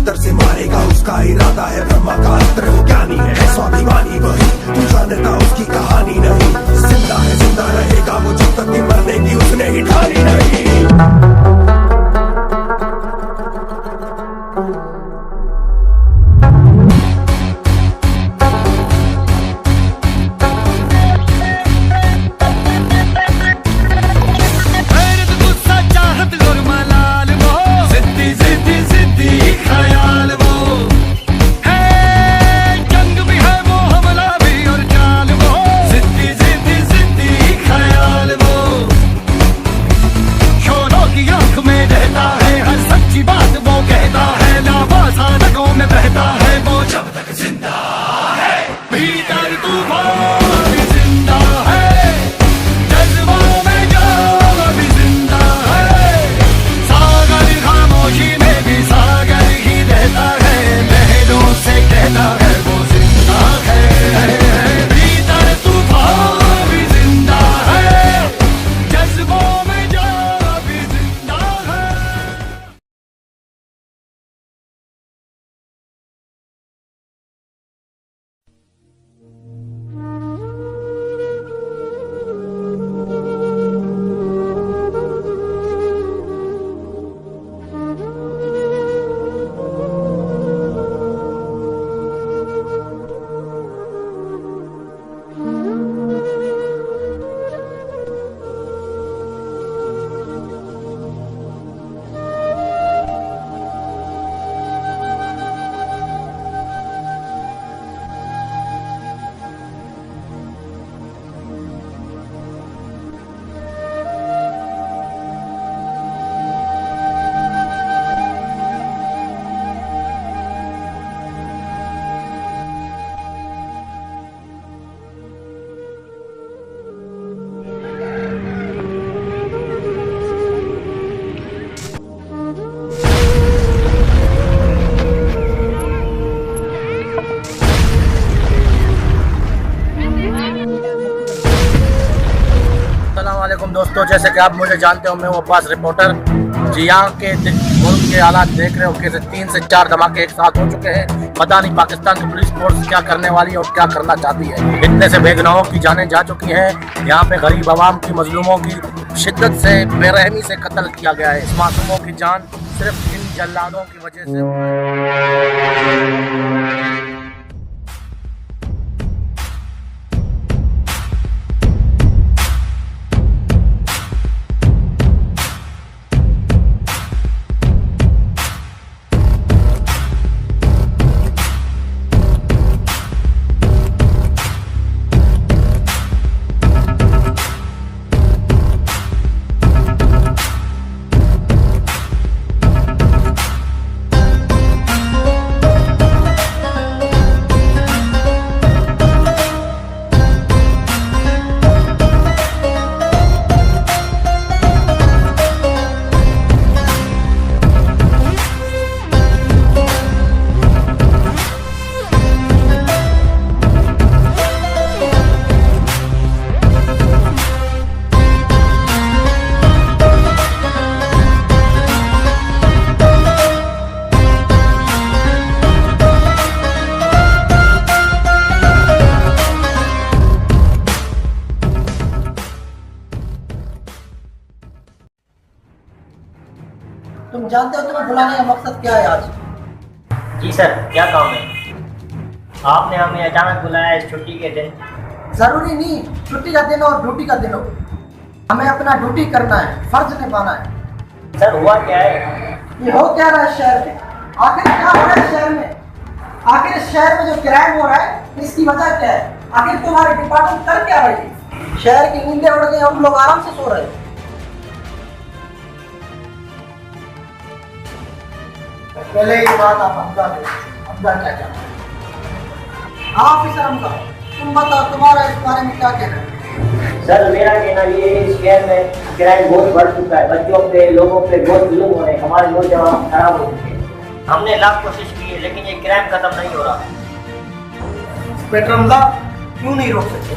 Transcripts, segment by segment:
बिस्तर से मारेगा उसका इरादा है ब्रह्मा का अस्त्र, वो ज्ञानी है स्वाभिमानी वही, तू जानता उसकी कहानी नहीं। जिंदा है जिंदा रहेगा वो जब तक कि मरने की उसने ही ठानी नहीं। दोस्तों, जैसे कि आप मुझे जानते हो, मैं वो अब्बास रिपोर्टर। जी, यहाँ के मुल्क के हालात देख रहे हो कि 3 से 4 धमाके एक साथ हो चुके हैं। पता नहीं पाकिस्तान की पुलिस फोर्स क्या करने वाली है और क्या करना चाहती है। इतने से बेगुनाहों की जानें जा चुकी हैं। यहाँ पे गरीब आवाम की, मजलूमों की शिद्दत से, बेरहमी से कत्ल किया गया है। इस मासूमों की जान सिर्फ इन जल्लादों की वजह से। तुम जानते हो तुम्हें बुलाने का मकसद क्या है आज? जी सर, क्या काम है? आपने हमें अचानक बुलाया है छुट्टी के दिन। जरूरी नहीं छुट्टी का दिन और ड्यूटी का दिन हो, हमें अपना ड्यूटी करना है, फर्ज निभाना है। सर, हुआ क्या है? ये हो क्या रहा है शहर में? आखिर क्या हो रहा है शहर में? आखिर इस शहर में जो क्राइम हो रहा है इसकी वजह क्या है? आखिर तुम्हारे डिपार्टमेंट कर क्या रही है? शहर की नींदें उड़ गई, हम लोग आराम से सो रहे हैं। पहले ये बात आप हमजा क्या चाहते हैं? ऑफिसर हमजा, तुम बताओ तुम्हारा इस बारे में क्या कहना है? सर, मेरा कहना ये है, इस शहर में क्राइम बहुत बढ़ चुका है। बच्चों पे, लोगों पे बहुत जुल्म हो रहे हैं। हमारे नौजवान खराब हो चुके हैं। हमने लाख कोशिश की है लेकिन ये क्राइम खत्म नहीं हो रहा। इंस्पेक्टर हमजा, क्यों नहीं रोक सकते?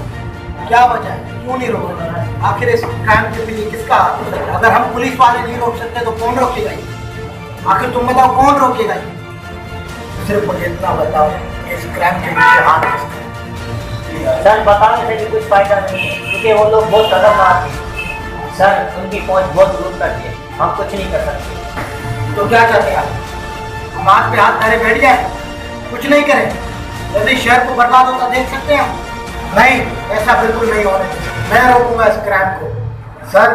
क्या वजह है, क्यों नहीं रोक सकते? आखिर इस क्राइम के पीछे किसका हाथ है? अगर हम पुलिस वाले नहीं रोक सकते तो कौन रोकेगा? आखिर तुम बताओ कौन रोकेगा? सिर्फ मुझे इतना बताओ कि इस क्राइम के पीछे हाथ किसका? सर बताने से भी कुछ फायदा नहीं है क्योंकि वो लोग बहुत खतरनाक हैं। सर उनकी पहुंच बहुत दूर तक है, हम कुछ नहीं कर सकते। तो क्या चाहते हैं आप? हम हाथ पे हाथ धरे बैठ जाए, कुछ नहीं करें, यदि शहर को बर्बाद होता देख सकते हैं हम? नहीं, ऐसा बिल्कुल नहीं होने चाहिए। मैं रोकूंगा इस क्राइम को। सर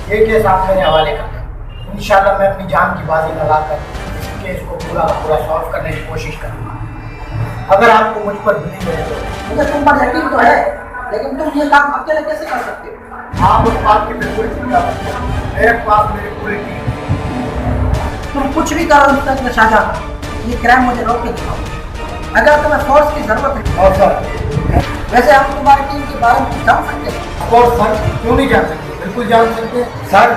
ये केस आप मेरे हवाले कर दें, इंशाल्लाह मैं अपनी जान की बाजी लगाकर इस केस को पूरा सॉल्व करने की कोशिश करूंगा। अगर आपको मुझ पर बिलीव है तो मुझे तुम पर यकीन तो है, लेकिन तुम ये काम अकेले कैसे कर सकते हो? आप उस बात की बिल्कुल चिंता मत करो, मेरे पास मेरी पूरी टीम है। तुम कुछ भी करो तक शाहजहां, ये क्राइम मुझे रोक के दिखाओ। अगर तुम्हें फोर्स की जरूरत है और सर वैसे हम तुम्हारी टीम के बारे में जान सकते हैं? और सर क्यों नहीं जान सकते, बिल्कुल जान सकते हैं। सर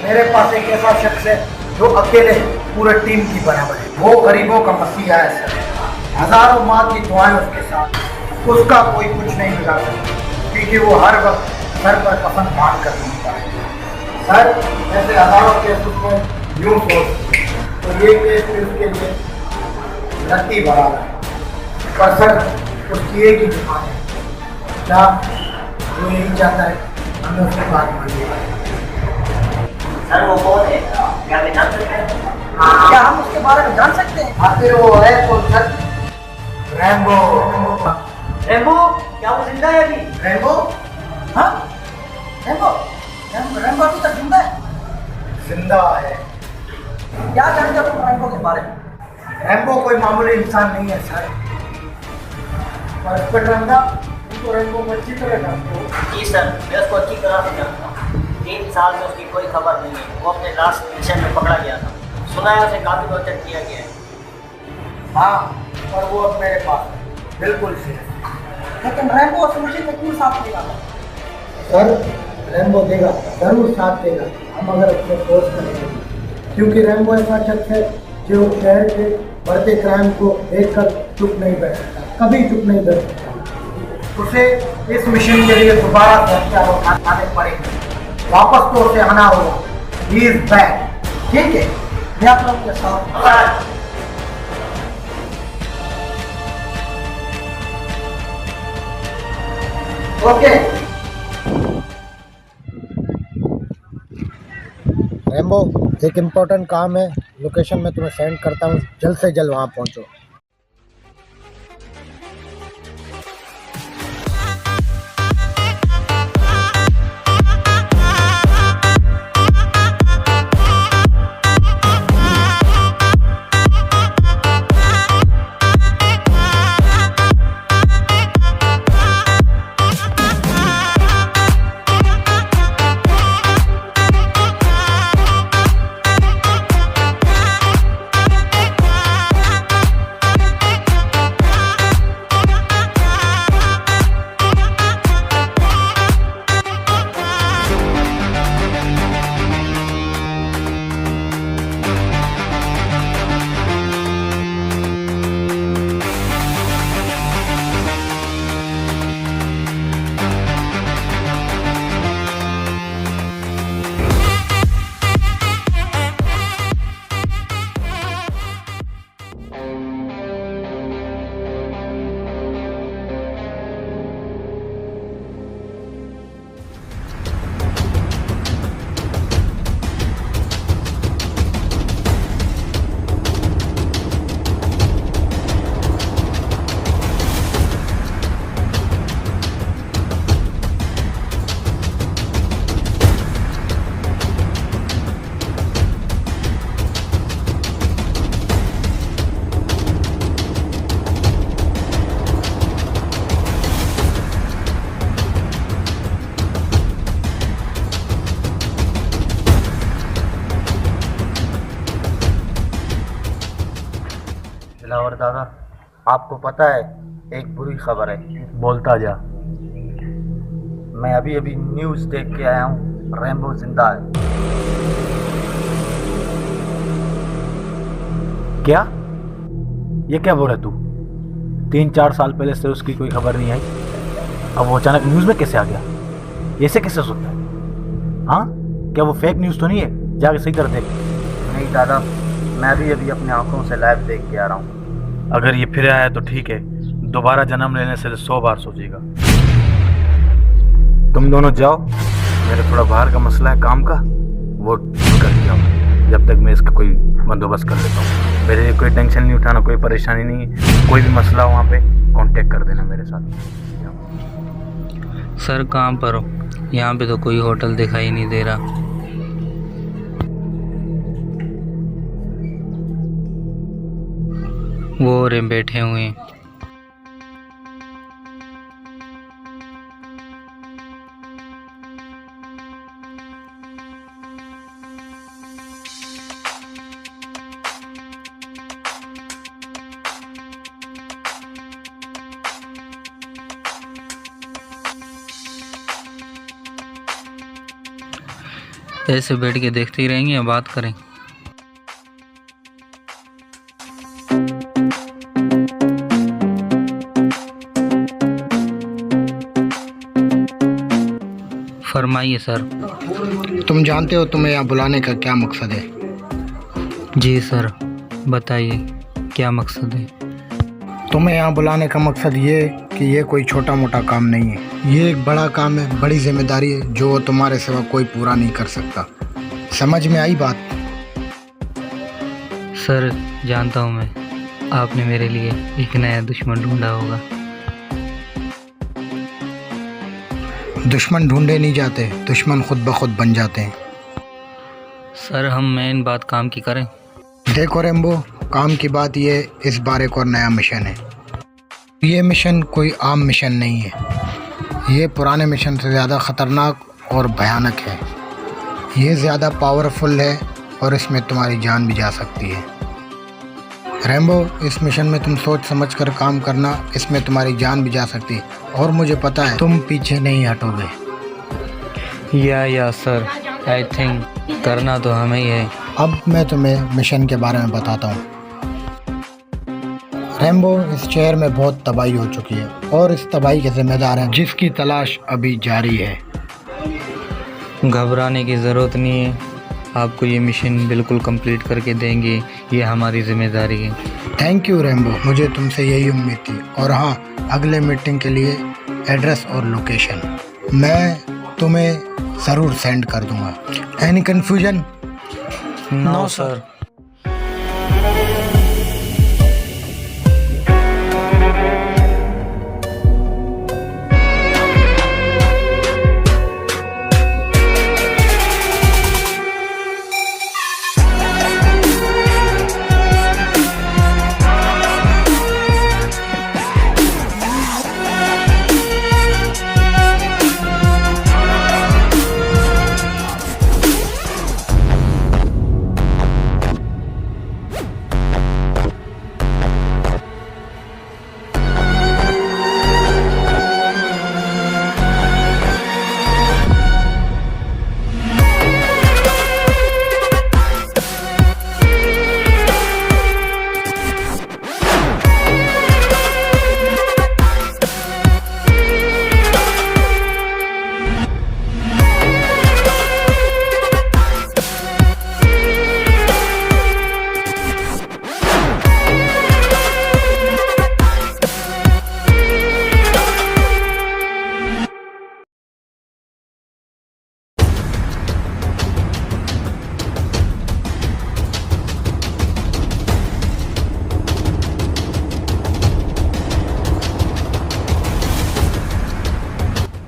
मेरे पास एक ऐसा शख्स है जो अकेले पूरे टीम की बराबर है। वो गरीबों का मसीहा है सर, हजारों माँ की दुआएं उसके साथ, उसका कोई कुछ नहीं बिगाड़ सकता क्योंकि वो हर वक्त सर पर कफन बांध कर घूमता है। सर ऐसे हजारों केस उसको यूं सोच, तो ये केस भी उसके लिए रत्ती बड़ा है। पर सर उसकी एक ही दुकान है, क्या वो यही चाहता है हमें उसकी बात मानिए? सर वो कौन है, क्या मैं जान सकते हैं? क्या हम उसके बारे में जान सकते हैं? आखिर वो है तो सर रैम्बो। रेम्बो, क्या वो जिंदा है अभी? रैम्बो? हाँ रैम्बो, रैम्बो अभी तक जिंदा है? जिंदा है। क्या जानते हो तुम रैम्बो के बारे में? रैम्बो कोई मामूली इंसान नहीं है सर। पर इंस्पेक्टर रंगा, तुम तो रैम्बो को अच्छी तरह जानते हो। जी सर, मैं उसको अच्छी तरह से जानता हूँ। 3 साल से उसकी कोई खबर नहीं है। वो अपने लास्ट मिशन में पकड़ा गया था, सुना है उसे काफी टॉर्चर किया गया है। हाँ, पर वो अब मेरे पास है, बिल्कुल सेफ। लेकिन रैम्बो उस मिशन में क्यों साथ देगा? सर रैम्बो देगा, जरूर साथ देगा, हम अगर उसको फोर्स करेंगे, क्योंकि रैम्बो ऐसा शख्स है जो शहर के बढ़ते क्राइम को देखकर चुप नहीं बैठता, कभी चुप नहीं बैठता। उसे इस मिशन के लिए दोबारा से हथियार उठाने पड़ेंगे, वापस तो उसे आना होगा। ही इज बैक, ठीक है? मैं आप लोगों के साथ। ओके रैम्बो, एक इम्पोर्टेंट काम है, लोकेशन में तुम्हें सेंड करता हूँ, जल्द से जल्द वहाँ पहुँचो। दिलावर दादा, आपको पता है एक बुरी खबर है। बोलता जा। मैं अभी अभी न्यूज़ देख के आया हूँ, रैम्बो जिंदा है। क्या? ये क्या बोल रहा है तू? 3-4 साल पहले से उसकी कोई खबर नहीं आई, अब वो अचानक न्यूज़ में कैसे आ गया? ऐसे कैसे सोचता है? हाँ, क्या वो फेक न्यूज़ तो नहीं है? जाके सही कर देख। नहीं दादा, मैं भी अभी अपनी आंखों से लाइव देख के आ रहा हूँ। अगर ये फिर आया तो ठीक है, दोबारा जन्म लेने से 100 बार सोचेगा। तुम दोनों जाओ, मेरे थोड़ा बाहर का मसला है काम का, वो कर जाओ, जब तक मैं इसका कोई बंदोबस्त कर लेता हूँ। मेरे लिए कोई टेंशन नहीं उठाना, कोई परेशानी नहीं है, कोई भी मसला हो वहाँ पे कांटेक्ट कर देना मेरे साथ। सर कहाँ पर हो? यहाँ पे तो कोई होटल दिखाई नहीं दे रहा। वो रे बैठे हुए हैं। ऐसे बैठ के देखते ही रहेंगे या बात करें? फरमाइए सर। तुम जानते हो तुम्हें यहाँ बुलाने का क्या मकसद है? जी सर, बताइए क्या मकसद है? तुम्हें यहाँ बुलाने का मकसद ये है कि ये कोई छोटा मोटा काम नहीं है, ये एक बड़ा काम है, बड़ी जिम्मेदारी है जो तुम्हारे सिवा कोई पूरा नहीं कर सकता। समझ में आई बात? सर जानता हूँ मैं, आपने मेरे लिए एक नया दुश्मन ढूंढा होगा। दुश्मन ढूंढे नहीं जाते, दुश्मन खुद ब खुद बन जाते हैं। सर हम मेन बात काम की करें। देखो रेम्बो, काम की बात ये, इस बार एक और नया मिशन है। ये मिशन कोई आम मिशन नहीं है, ये पुराने मिशन से ज़्यादा ख़तरनाक और भयानक है। ये ज़्यादा पावरफुल है और इसमें तुम्हारी जान भी जा सकती है। रेम्बो, इस मिशन में तुम सोच समझ कर काम करना, इसमें तुम्हारी जान भी जा सकती है और मुझे पता है तुम पीछे नहीं हटोगे। या सर, आई थिंक करना तो हमें ही है। अब मैं तुम्हें मिशन के बारे में बताता हूँ। रेम्बो, इस शहर में बहुत तबाही हो चुकी है और इस तबाही के जिम्मेदार हैं जिसकी तलाश अभी जारी है। घबराने की ज़रूरत नहीं है, आपको ये मिशन बिल्कुल कंप्लीट करके देंगे, ये हमारी जिम्मेदारी है। थैंक यू रेम्बो, मुझे तुमसे यही उम्मीद थी। और हाँ, अगले मीटिंग के लिए एड्रेस और लोकेशन मैं तुम्हें ज़रूर सेंड कर दूंगा। Any confusion? No sir.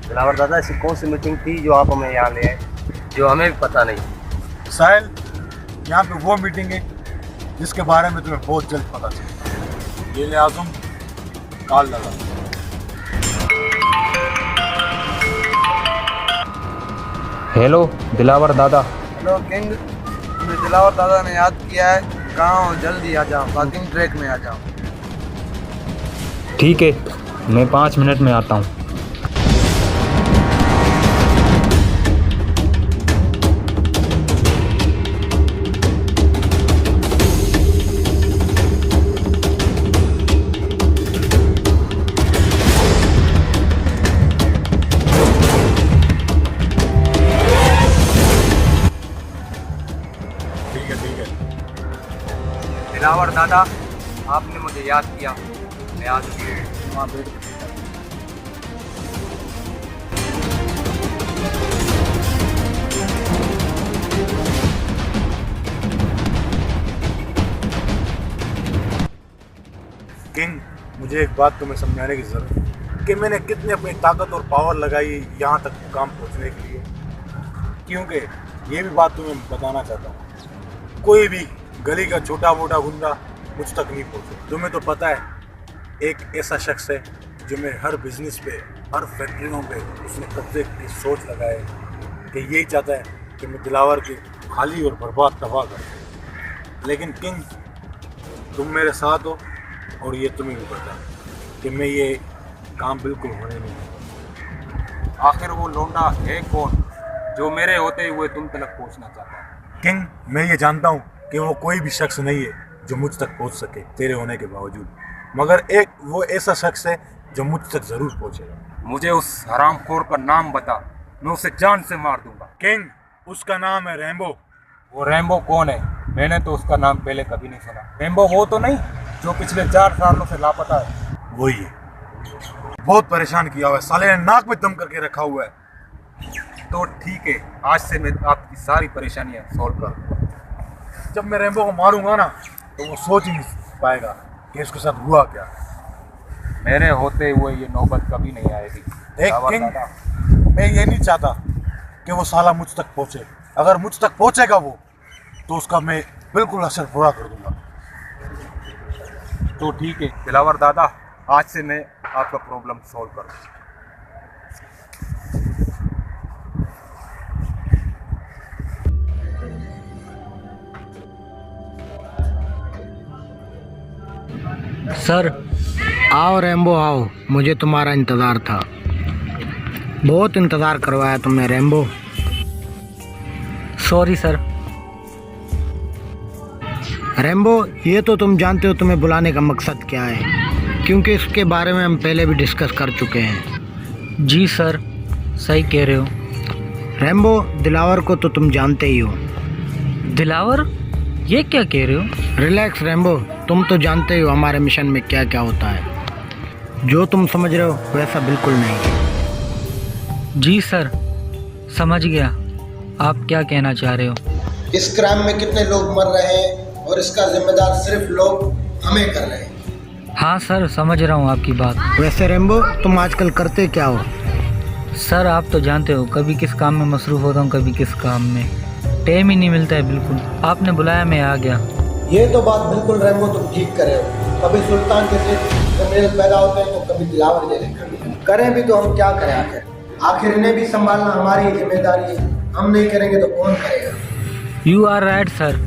Dilawar दादा, ऐसी कौन सी मीटिंग थी जो आप हमें यहाँ ले आए, जो हमें भी पता नहीं? साहिल, यहाँ पे वो मीटिंग है जिसके बारे में तुम्हें बहुत जल्द पता चलेगा। ये आज़म कॉल लगा। हेलो दिलावर दादा। हेलो किंग, तुम्हें दिलावर दादा ने याद किया है। कहाँ हो? जल्दी आ जाओ, पार्किंग ट्रैक में आ जाओ। ठीक है, मैं 5 मिनट में आता हूँ। ठीक है। दिलावर दादा, आपने मुझे याद किया, मैं आज वहाँ बैठ किंग, मुझे एक बात तुम्हें समझाने की ज़रूरत है कि मैंने कितनी अपनी ताकत और पावर लगाई यहाँ तक मुकाम पहुँचने के लिए। क्योंकि ये भी बात तुम्हें बताना चाहता हूँ, कोई भी गली का छोटा मोटा गुंडा मुझ तक नहीं पहुँचे। तुम्हें तो पता है, एक ऐसा शख्स है जो मेरे हर बिजनेस पे, हर फैक्ट्रियों पे उसने कब्जे की सोच लगाए कि यही चाहता है कि मैं दिलावर के खाली और बर्बाद तबाह कर। लेकिन किंग, तुम मेरे साथ हो और ये तुम्हें भी पता है कि मैं ये काम बिल्कुल होने नहीं दूंगा। आखिर वो लौंडा है कौन जो मेरे होते हुए तुम तक पहुंचना चाहता है? किंग, मैं ये जानता हूँ कि वो कोई भी शख्स नहीं है जो मुझ तक पहुँच सके तेरे होने के बावजूद, मगर एक वो ऐसा शख्स है जो मुझ तक ज़रूर पहुँचेगा। मुझे उस हरामखोर का नाम बता, मैं उसे जान से मार दूंगा। किंग, उसका नाम है रैम्बो। वो रैम्बो कौन है? मैंने तो उसका नाम पहले कभी नहीं सुना। रैम्बो वो तो नहीं जो पिछले 4 सालों से लापता है? वही है, बहुत परेशान किया हुआ है, साले ने नाक में दम करके रखा हुआ है। तो ठीक है, आज से मैं आपकी सारी परेशानियां सॉल्व कर दूंगा। जब मैं रैम्बो को मारूंगा ना, तो वो सोच ही नहीं पाएगा कि इसके साथ हुआ क्या। मेरे होते हुए ये नौबत कभी नहीं आएगी। एक किंग, मैं ये नहीं चाहता कि वो साला मुझ तक पहुंचे। अगर मुझ तक पहुंचेगा वो, तो उसका मैं बिल्कुल असर पूरा कर दूंगा। तो ठीक है दिलावर दादा, आज से मैं आपका प्रॉब्लम सॉल्व करूँगा। सर, आओ रैम्बो आओ, मुझे तुम्हारा इंतज़ार था। बहुत इंतज़ार करवाया तुमने रैम्बो। Sorry sir. रैम्बो, ये तो तुम जानते हो तुम्हें बुलाने का मकसद क्या है, क्योंकि इसके बारे में हम पहले भी डिस्कस कर चुके हैं। जी सर, सही कह रहे हो। रैम्बो, दिलावर को तो तुम जानते ही हो। दिलावर? ये क्या कह रहे हो? रिलैक्स रैम्बो, तुम तो जानते ही हो हमारे मिशन में क्या क्या होता है। जो तुम समझ रहे हो वैसा बिल्कुल नहीं है। जी सर, समझ गया आप क्या कहना चाह रहे हो। इस क्राइम में कितने लोग मर रहे हैं और इसका जिम्मेदार सिर्फ लोग हमें कर रहे हैं। हाँ सर, समझ रहा हूँ आपकी बात। वैसे रैम्बो, तुम आजकल करते क्या हो? सर आप तो जानते हो, कभी किस काम में मसरूफ़ होता हूँ, कभी किस काम में। टाइम ही नहीं मिलता है बिल्कुल। आपने बुलाया, मैं आ गया। ये तो बात बिल्कुल रैम्बो तुम ठीक करे हो। कभी सुल्तान जैसे जमील पैदा होते हैं तो कभी दिलावर जैसे करें भी तो हम क्या करें? आखिर इन्हें भी संभालना हमारी जिम्मेदारी है। हम नहीं करेंगे तो कौन करेगा? यू आर राइट सर,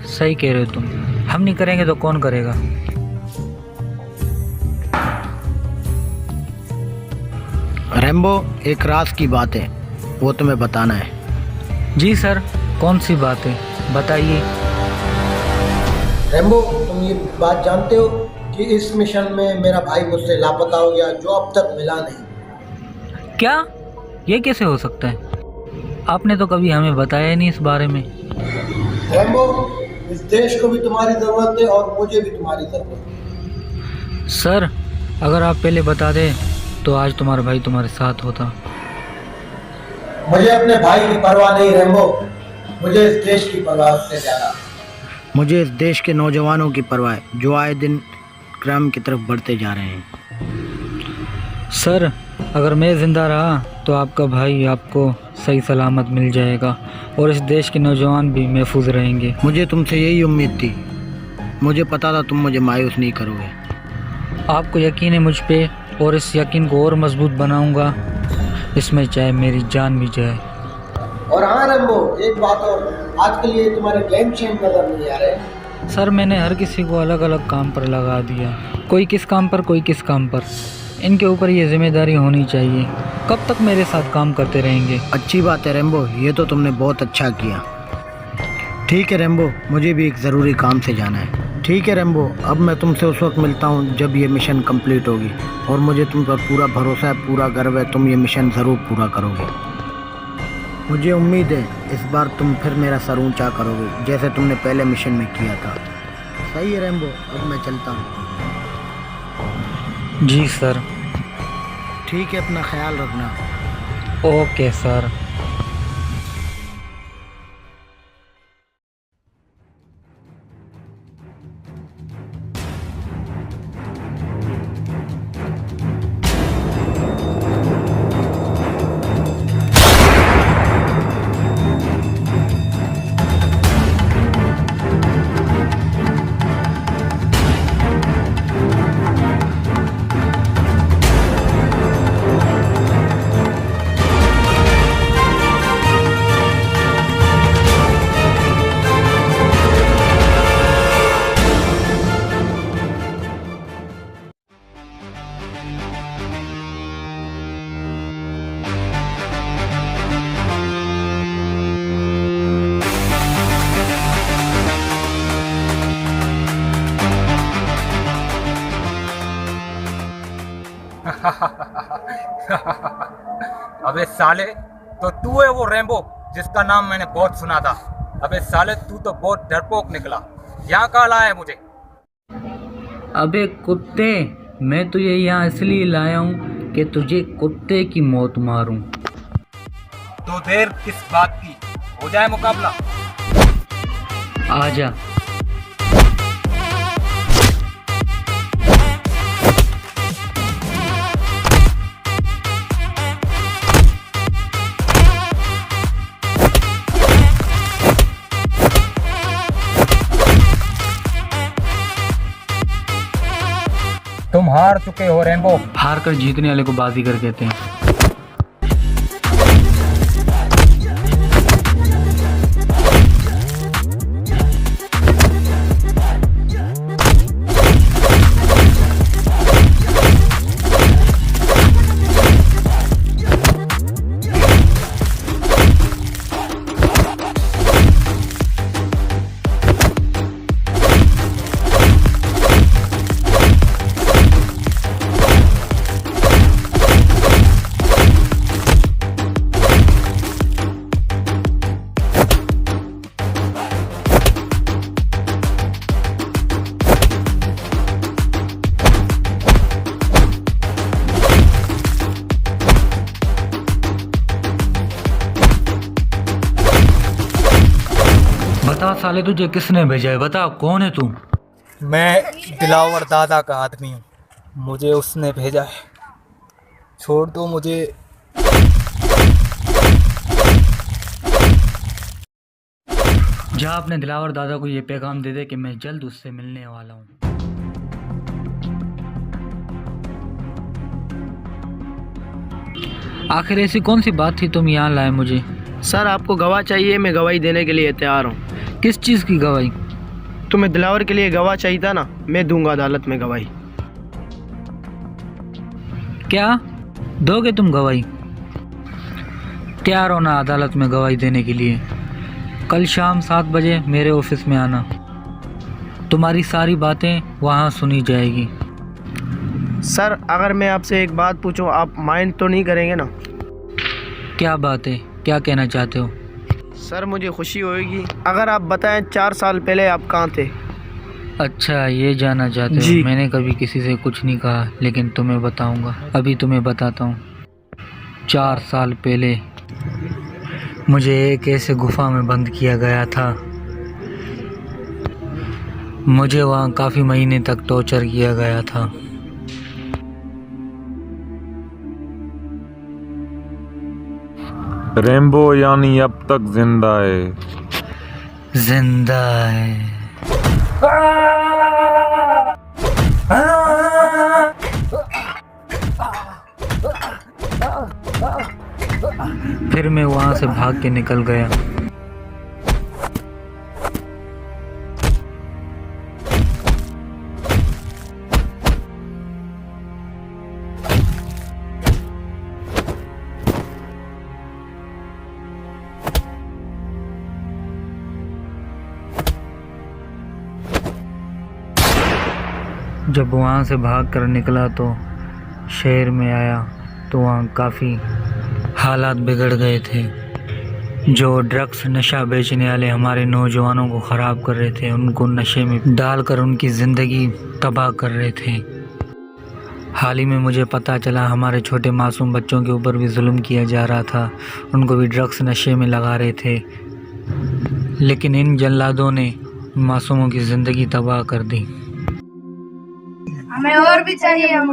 सही कह रहे हो तुम। हम नहीं करेंगे तो कौन करेगा? रैम्बो, एक राज की बात है, वो तुम्हें बताना है। जी सर, कौन सी बात है, बताइए। रैम्बो, तुम ये बात जानते हो कि इस मिशन में मेरा भाई मुझसे लापता हो गया, जो अब तक मिला नहीं। क्या? ये कैसे हो सकता है? आपने तो कभी हमें बताया ही नहीं इस बारे में। रैम्बो, इस देश को भी तुम्हारी ज़रूरत है और मुझे भी तुम्हारी ज़रूरत है। सर, अगर आप पहले बता दें तो आज तुम्हारा भाई तुम्हारे साथ होता। मुझे अपने भाई की परवाह नहीं रैम्बो, मुझे इस देश की परवाह से ज़्यादा। मुझे इस देश के नौजवानों की परवाह है, जो आए दिन क्राइम की तरफ बढ़ते जा रहे हैं। सर, अगर मैं ज़िंदा रहा तो आपका भाई आपको सही सलामत मिल जाएगा और इस देश के नौजवान भी महफूज रहेंगे। मुझे तुमसे यही उम्मीद थी। मुझे पता था तुम मुझे मायूस नहीं करोगे। आपको यकीन है मुझ पे, और इस यकीन को और मजबूत बनाऊंगा, इसमें चाहे मेरी जान भी जाए। और हाँ रैम्बो, एक बात और, आजकल ये तुम्हारे क्लेम शेम नजर नहीं आ रहे। सर, मैंने हर किसी को अलग अलग काम पर लगा दिया, कोई किस काम पर, कोई किस काम पर। इनके ऊपर ये जिम्मेदारी होनी चाहिए। कब तक मेरे साथ काम करते रहेंगे? अच्छी बात है रैम्बो, ये तो तुमने बहुत अच्छा किया। ठीक है रैम्बो, मुझे भी एक ज़रूरी काम से जाना है। ठीक है रैम्बो, अब मैं तुमसे उस वक्त मिलता हूँ जब ये मिशन कंप्लीट होगी, और मुझे तुम पर पूरा भरोसा है, पूरा गर्व है, तुम ये मिशन ज़रूर पूरा करोगे। मुझे उम्मीद है इस बार तुम फिर मेरा सर ऊंचा करोगे, जैसे तुमने पहले मिशन में किया था। सही है रेम्बो, अब मैं चलता हूँ। जी सर। ठीक है, अपना ख्याल रखना। Okay sir. अबे साले, तो तू है वो रेम्बो जिसका नाम मैंने बहुत सुना था। अबे साले, तू तो बहुत डरपोक निकला। यहाँ कहाँ लाया है मुझे? अबे कुत्ते, मैं तुझे यहाँ इसलिए लाया हूँ कि तुझे कुत्ते की मौत मारूं। तो देर किस बात की, हो जाए मुकाबला। आजा। तुम हार चुके हो रेम्बो। हार कर जीतने वाले को बाजीगर कहते हैं। बता साले, तुझे किसने भेजा है? बता, कौन है तू? मैं दिलावर दादा का आदमी हूँ, मुझे उसने भेजा है। छोड़ दो मुझे। जा अपने दिलावर दादा को ये पैगाम दे दे कि मैं जल्द उससे मिलने वाला हूँ। आखिर ऐसी कौन सी बात थी तुम यहाँ लाए मुझे? सर, आपको गवाह चाहिए, मैं गवाही देने के लिए तैयार हूँ। किस चीज़ की गवाही? तुम्हें दिलावर के लिए गवाह चाहिए था ना, मैं दूंगा अदालत में गवाही। क्या दोगे तुम गवाही? तैयार होना अदालत में गवाही देने के लिए। कल शाम 7 बजे मेरे ऑफिस में आना। तुम्हारी सारी बातें वहाँ सुनी जाएगी। सर, अगर मैं आपसे एक बात पूछूं, आप माइंड तो नहीं करेंगे ना? क्या बात है, क्या कहना चाहते हो? सर, मुझे खुशी होगी अगर आप बताएं 4 साल पहले आप कहाँ थे। अच्छा, ये जानना चाहते हो? मैंने कभी किसी से कुछ नहीं कहा, लेकिन तुम्हें बताऊंगा। अभी तुम्हें बताता हूँ। 4 साल पहले मुझे एक ऐसे गुफा में बंद किया गया था। मुझे वहाँ काफ़ी महीने तक टॉर्चर किया गया था। रेम्बो यानी अब तक जिंदा है। जिंदा है। फिर मैं वहां से भाग के निकल गया। जब वहाँ से भाग कर निकला तो शहर में आया तो वहाँ काफ़ी हालात बिगड़ गए थे। जो ड्रग्स नशा बेचने वाले हमारे नौजवानों को ख़राब कर रहे थे, उनको नशे में डालकर उनकी ज़िंदगी तबाह कर रहे थे। हाल ही में मुझे पता चला हमारे छोटे मासूम बच्चों के ऊपर भी जुल्म किया जा रहा था, उनको भी ड्रग्स नशे में लगा रहे थे, लेकिन इन जल्लादों ने मासूमों की ज़िंदगी तबाह कर दी। हमें और भी चाहिए, हम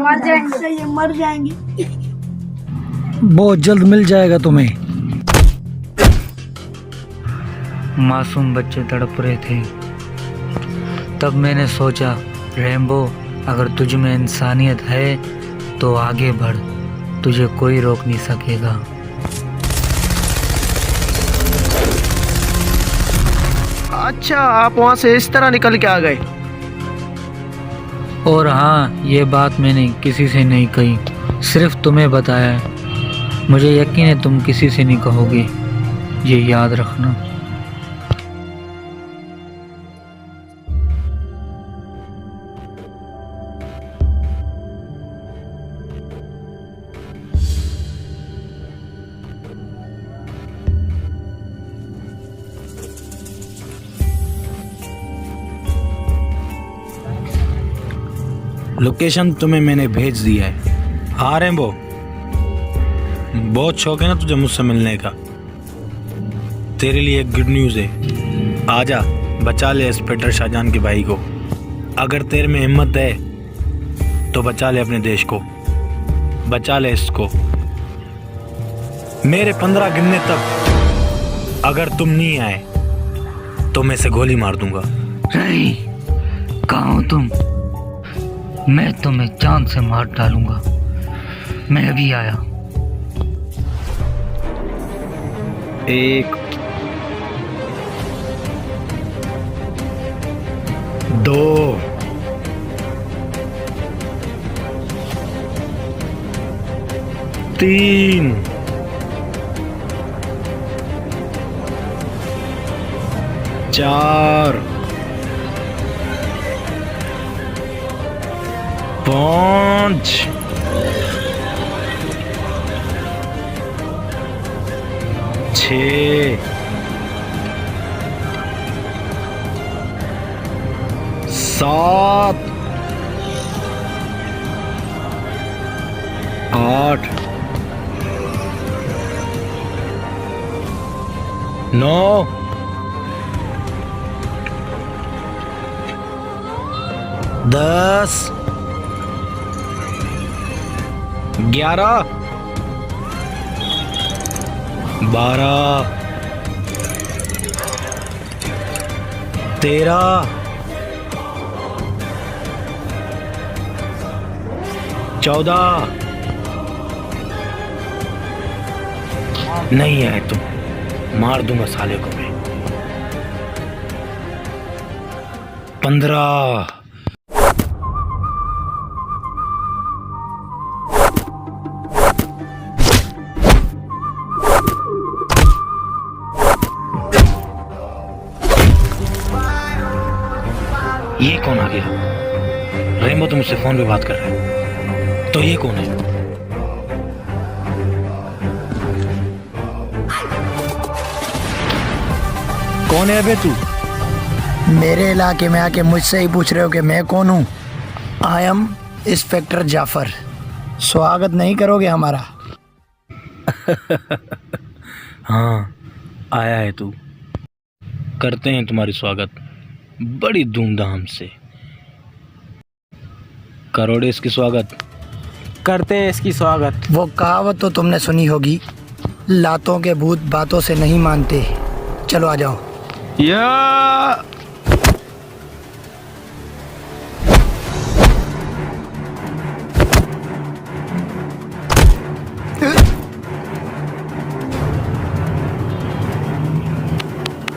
मर जाएंगे। बहुत जल्द मिल जाएगा तुम्हें। मासूम बच्चे तड़प रहे थे। तब मैंने सोचा, रैम्बो, अगर तुझ में इंसानियत है तो आगे बढ़, तुझे कोई रोक नहीं सकेगा। अच्छा, आप वहाँ से इस तरह निकल के आ गए? और हाँ, ये बात मैंने किसी से नहीं कही, सिर्फ तुम्हें बताया है। मुझे यकीन है तुम किसी से नहीं कहोगे, ये याद रखना। लोकेशन तुम्हें मैंने भेज दिया है। हाँ रैम्बो, बहुत शौक है ना तुझे मुझसे मिलने का। तेरे लिए एक गुड न्यूज़ है, आजा बचा ले इंस्पेक्टर शाहजहां के भाई को। अगर तेरे में हिम्मत है तो बचा ले अपने देश को, बचा ले इसको। मेरे 15 गिनने तक अगर तुम नहीं आए तो मैं इसे गोली मार दूंगा। रही, कहाँ हो तुम? मैं तुम्हें जान से मार डालूंगा। मैं अभी आया। 1 2 3 4 5 6 7 8 9 10 11 12 13 14 नहीं आए तुम, मार दूंगा साले को मैं। 15 ये कौन आ गया? रैम्बो तो मुझसे फोन पे बात कर रहा है, तो ये कौन है? कौन है बे तू? मेरे इलाके में आके मुझसे ही पूछ रहे हो कि मैं कौन हूँ? I am inspector Jafar. स्वागत नहीं करोगे हमारा? हाँ, आया है तू, करते हैं तुम्हारी स्वागत बड़ी धूमधाम से। करोड़े इसकी स्वागत करते हैं इसकी स्वागत। वो कहावत तो तुमने सुनी होगी, लातों के भूत बातों से नहीं मानते। चलो आ जाओ। या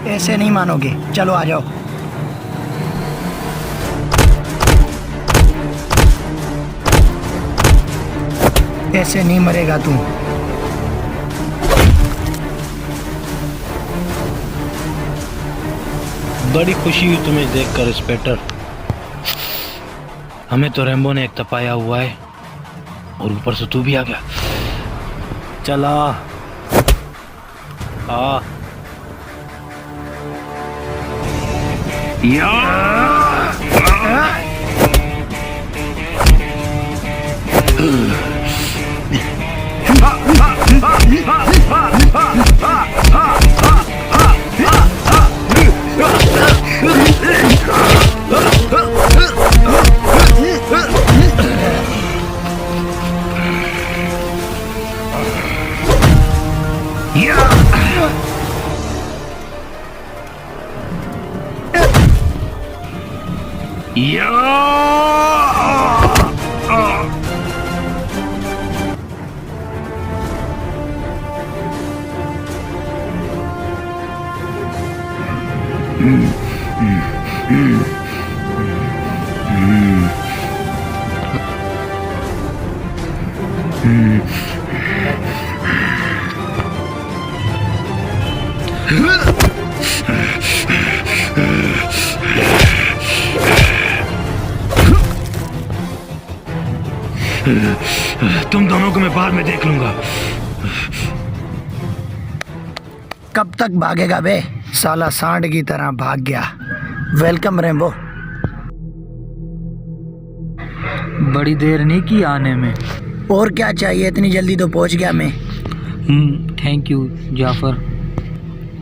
ऐसे नहीं मानोगे, चलो आ जाओ। ऐसे नहीं मरेगा तू। बड़ी खुशी हुई तुम्हें देखकर इंस्पेक्टर। हमें तो रैम्बो ने एक तपाया हुआ है और ऊपर से तू भी आ गया। चला आ तुम दोनों को मैं बाद में देख लूंगा। कब तक भागेगा बे? साला सांड की तरह भाग गया। Welcome rainbow. बड़ी देर नहीं की आने में। और क्या चाहिए, इतनी जल्दी तो पहुंच गया मैं। Thank you Jafar.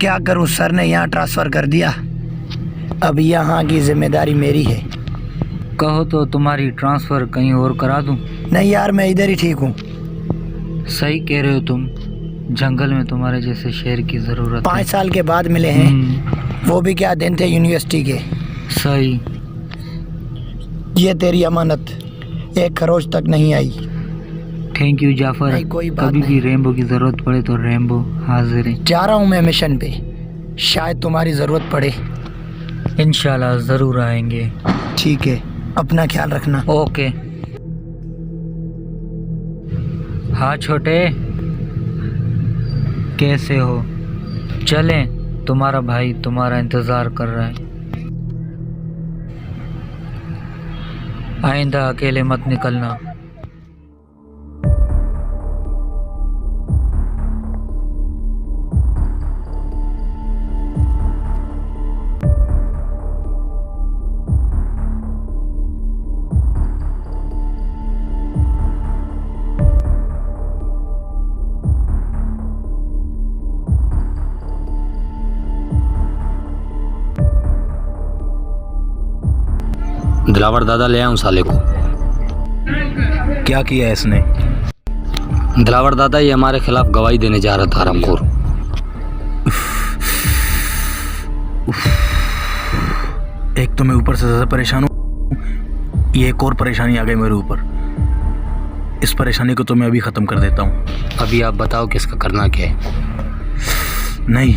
क्या करूं, सर ने यहाँ ट्रांसफ़र कर दिया। अब यहाँ की जिम्मेदारी मेरी है। कहो तो तुम्हारी ट्रांसफ़र कहीं और करा दूं? नहीं यार, मैं इधर ही ठीक हूँ। सही कह रहे हो तुम। जंगल में तुम्हारे जैसे शेर की ज़रूरत है। 5 साल के बाद मिले हैं, वो भी क्या दिन थे यूनिवर्सिटी के। सही। ये तेरी अमानत, 1 खरोच तक नहीं आई। Thank you Jafar. नहीं, कोई बात कभी नहीं। भी रेम्बो की ज़रूरत पड़े तो रेम्बो हाजिर है। जा रहा हूँ मैं मिशन पे, शायद तुम्हारी ज़रूरत पड़े। इंशाल्लाह ज़रूर आएंगे। ठीक है, अपना ख्याल रखना। ओके। हाँ छोटे, कैसे हो? चलें, तुम्हारा भाई तुम्हारा इंतज़ार कर रहा है। आइंदा अकेले मत निकलना। दिलावर दादा ले आऊं साले को। क्या किया इसने? दिलावर दादा ये हमारे खिलाफ गवाही देने जा रहा था हरामखोर। एक तो मैं ऊपर से ज़्यादा परेशान हूँ, ये एक और परेशानी आ गई मेरे ऊपर। इस परेशानी को तो मैं अभी ख़त्म कर देता हूँ। अभी आप बताओ कि इसका करना क्या है। नहीं,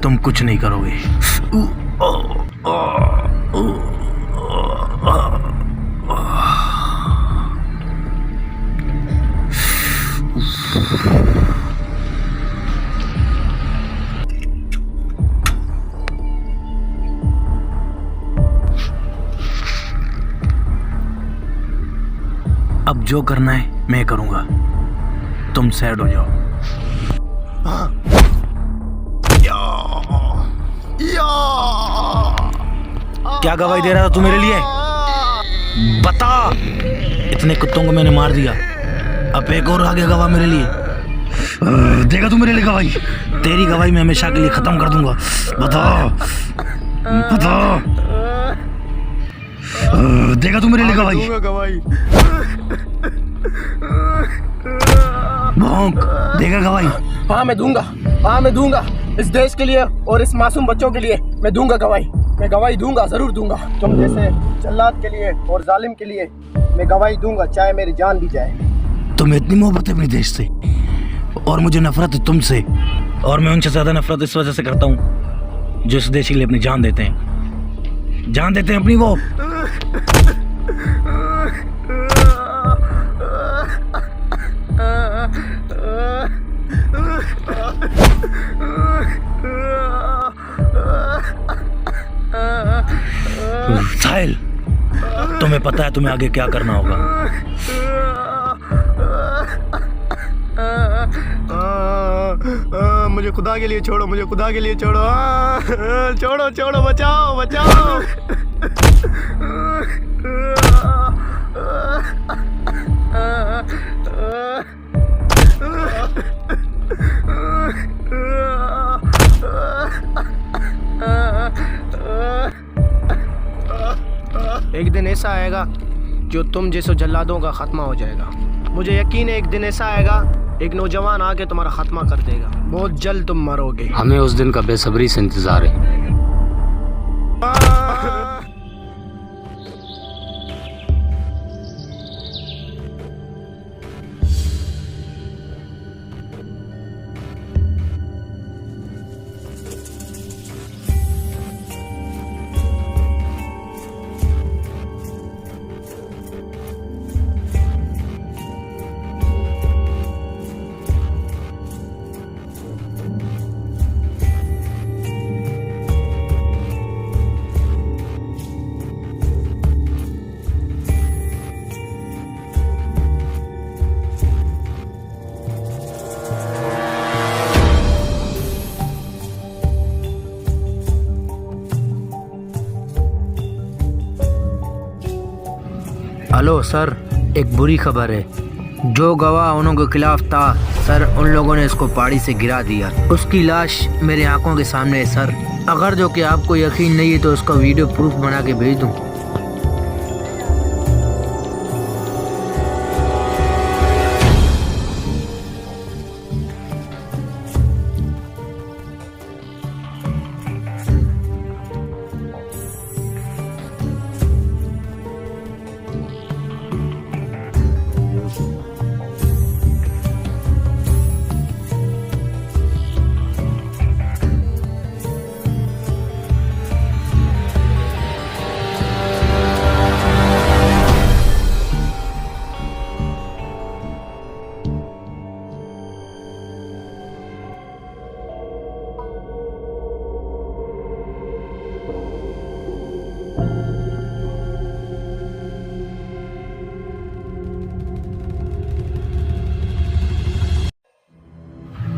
तुम कुछ नहीं करोगे। अब जो करना है मैं करूंगा, तुम सैड हो जाओ। क्या गवाही दे रहा था तू मेरे लिए? बता। इतने कुत्तों को मैंने मार दिया, अब एक और आ गया गवाह मेरे लिए। देगा तू मेरे लिए गवाही? तेरी गवाही मैं हमेशा के लिए खत्म कर दूंगा। बता बता, देगा तू मेरे लिए गवाही? भौंक, देगा गवाही? हाँ मैं दूंगा, हाँ मैं दूंगा। इस देश के लिए और इस मासूम बच्चों के लिए मैं दूंगा गवाही। मैं गवाही दूंगा, जरूर दूंगा। तुम जैसे जल्लाद के लिए और जालिम के लिए मैं गवाही दूंगा, चाहे मेरी जान भी जाए। तुम्हें इतनी मोहब्बत है अपने देश से और मुझे नफरत है तुमसे, और मैं उनसे ज़्यादा नफरत इस वजह से करता हूँ जो इस देश के लिए अपनी जान देते हैं, जान देते हैं अपनी वो। साहिल, तुम्हें पता है तुम्हें आगे क्या करना होगा। मुझे खुदा के लिए छोड़ो, मुझे खुदा के लिए छोड़ो। छोड़ो छोड़ो, बचाओ बचाओ। एक दिन ऐसा आएगा जो तुम जैसे जल्लादों का खात्मा हो जाएगा। मुझे यकीन है एक दिन ऐसा आएगा, एक नौजवान आके तुम्हारा खात्मा कर देगा। बहुत जल्द तुम मरोगे। हमें उस दिन का बेसब्री से इंतजार है। हेलो सर, एक बुरी खबर है। जो गवाह उनके खिलाफ था सर, उन लोगों ने इसको पहाड़ी से गिरा दिया। उसकी लाश मेरे आंखों के सामने है सर। अगर जो कि आपको यकीन नहीं है तो उसका वीडियो प्रूफ बना के भेज दूं।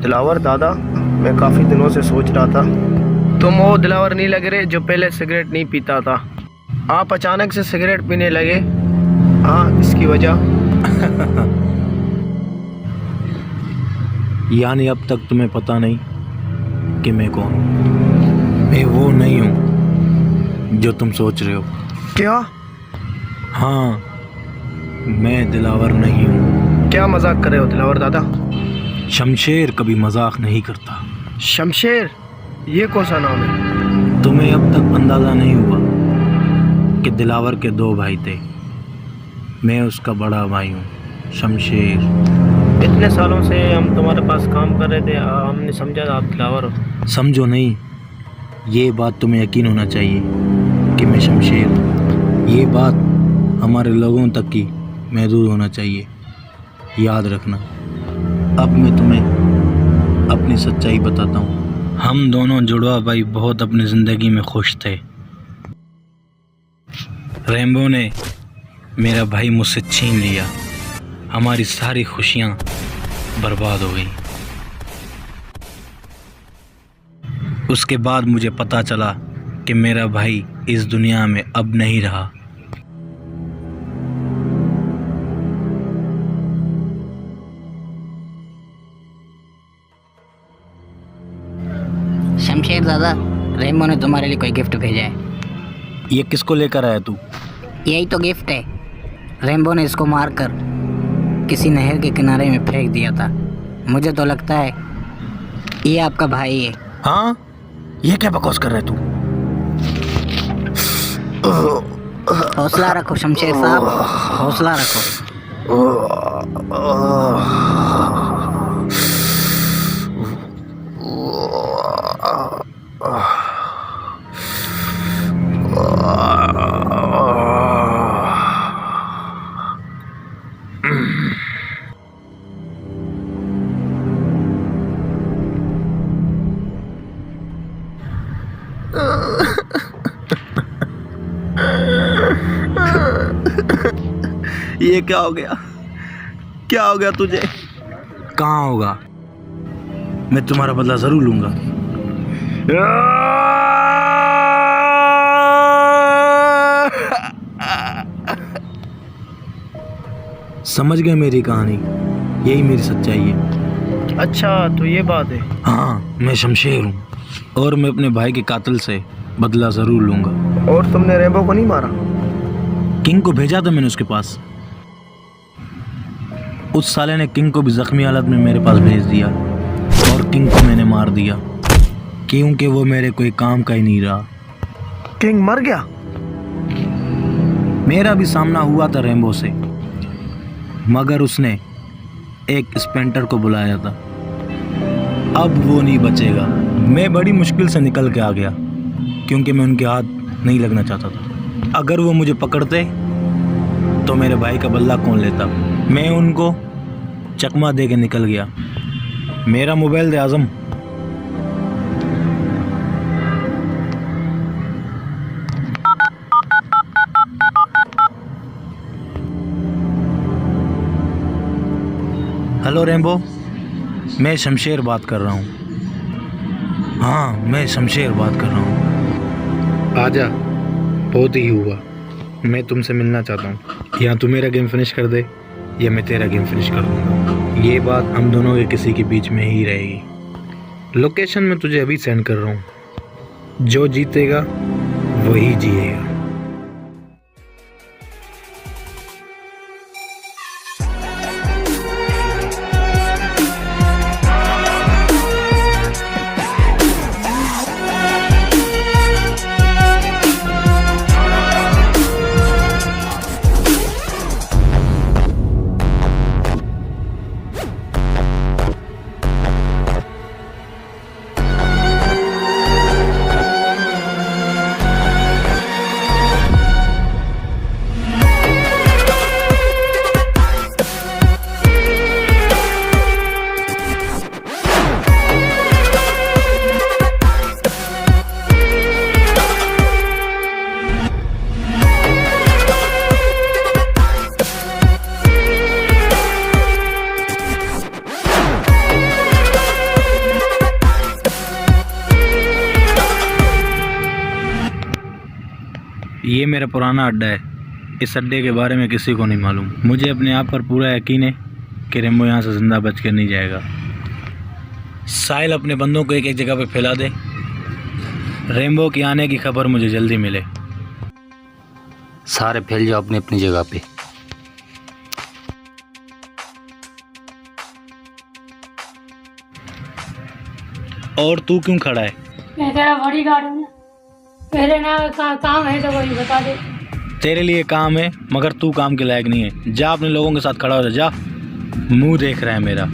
दिलावर दादा, मैं काफ़ी दिनों से सोच रहा था, तुम वो दिलावर नहीं लग रहे जो पहले सिगरेट नहीं पीता था। आप अचानक से सिगरेट पीने लगे। हाँ, इसकी वजह? यानी अब तक तुम्हें पता नहीं कि मैं कौन हूँ। मैं वो नहीं हूँ जो तुम सोच रहे हो। क्या? हाँ, मैं दिलावर नहीं हूँ। क्या मजाक कर रहे हो दिलावर दादा? शमशेर कभी मजाक नहीं करता। शमशेर? ये कौन सा नाम है? तुम्हें अब तक अंदाज़ा नहीं हुआ कि दिलावर के दो भाई थे। मैं उसका बड़ा भाई हूँ, शमशेर। इतने सालों से हम तुम्हारे पास काम कर रहे थे, हमने समझा आप दिलावर हो। समझो नहीं, ये बात तुम्हें यकीन होना चाहिए कि मैं शमशेर हूँ। ये बात हमारे लोगों तक की महदूद होना चाहिए। याद रखना। अब मैं तुम्हें अपनी सच्चाई बताता हूँ। हम दोनों जुड़वा भाई बहुत अपनी ज़िंदगी में खुश थे। रैम्बो ने मेरा भाई मुझसे छीन लिया। हमारी सारी खुशियाँ बर्बाद हो गई। उसके बाद मुझे पता चला कि मेरा भाई इस दुनिया में अब नहीं रहा। शमशेर दादा, रेमो ने तुम्हारे लिए कोई गिफ्ट भेजा है। ये किसको लेकर आया तू? यही तो गिफ्ट है। रेम्बो ने इसको मारकर किसी नहर के किनारे में फेंक दिया था। मुझे तो लगता है ये आपका भाई है। हाँ? ये क्या बकवास कर रहा है तू? हौसला रखो शमशेर साहब, हौसला रखो। ये क्या हो गया? क्या हो गया तुझे? कहाँ होगा? मैं तुम्हारा बदला जरूर लूंगा। समझ गए मेरी कहानी? यही मेरी सच्चाई है। अच्छा, तो ये बात है। हाँ, मैं शमशेर हूँ और मैं अपने भाई के कातिल से बदला जरूर लूंगा। और तुमने रैम्बो को नहीं मारा? किंग को भेजा था मैंने उसके पास। उस साले ने किंग को भी जख्मी हालत में मेरे पास भेज दिया और किंग को मैंने मार दिया क्योंकि वो मेरे कोई काम का ही नहीं रहा। किंग मर गया? मेरा भी सामना हुआ था रेम्बो से, मगर उसने एक स्पेंटर को बुलाया था। अब वो नहीं बचेगा। मैं बड़ी मुश्किल से निकल के आ गया क्योंकि मैं उनके हाथ नहीं लगना चाहता था। अगर वो मुझे पकड़ते तो मेरे भाई का बदला कौन लेता। मैं उनको चकमा दे के निकल गया। मेरा मोबाइल दे आज़म। हेलो रेम्बो, मैं शमशेर बात कर रहा हूँ। हाँ, मैं शमशेर बात कर रहा हूँ। आजा, बहुत ही हुआ। मैं तुमसे मिलना चाहता हूँ। या तू मेरा गेम फिनिश कर दे या मैं तेरा गेम फिनिश कर दूँगा। ये बात हम दोनों के किसी के बीच में ही रहेगी। लोकेशन मैं तुझे अभी सेंड कर रहा हूँ। जो जीतेगा वही जिएगा। ये मेरा पुराना अड्डा है। इस अड्डे के बारे में किसी को नहीं मालूम। मुझे अपने आप पर पूरा यकीन है कि रेम्बो यहाँ से ज़िंदा बच कर नहीं जाएगा। साहिल अपने बंदों को एक एक जगह पे फैला दे। रेम्बो के आने की खबर मुझे जल्दी मिले। सारे फैल जाओ अपनी अपनी जगह पे। और तू क्यों खड़ा है? मैं तेरा बॉडीगार्ड हूँ। मेरे ना काम है तो वही बता दे। तेरे लिए काम है मगर तू काम के लायक नहीं है। जा अपने लोगों के साथ खड़ा हो जा। मुंह देख रहा है मेरा।